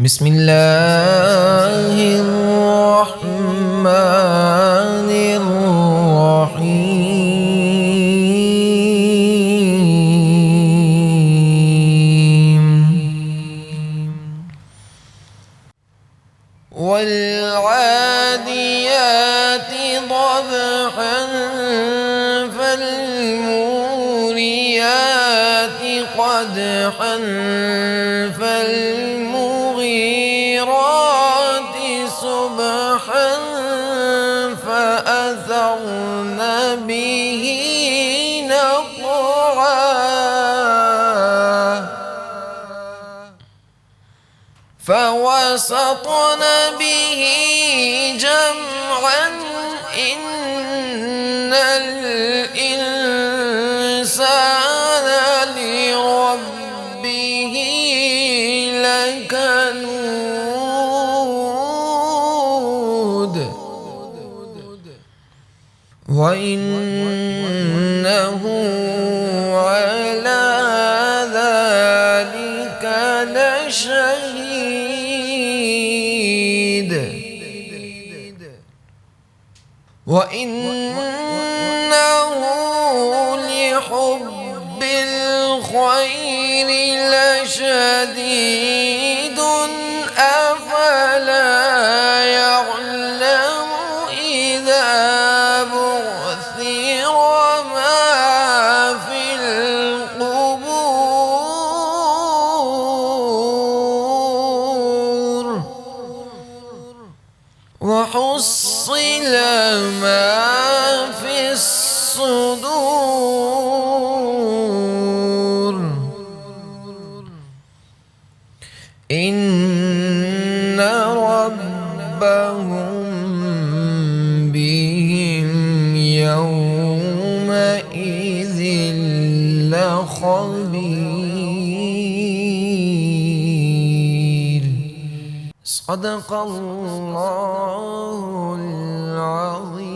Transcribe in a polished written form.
بسم الله الرحمن الرحيم والعاديات ضبحا فالموريات قدحا فالمغيرات صبحا فأثرن به نقعا فوسطن به جمعا إن الإنسان لربه لكنود وإنه على ذلك لشهيد وإنه لحب الخير لشديد أفلا يعلم إذا بعثر ما في القبور وحصل ما في الصدور إن ربهم بهم يومئذ لخبير صدق الله العظيم.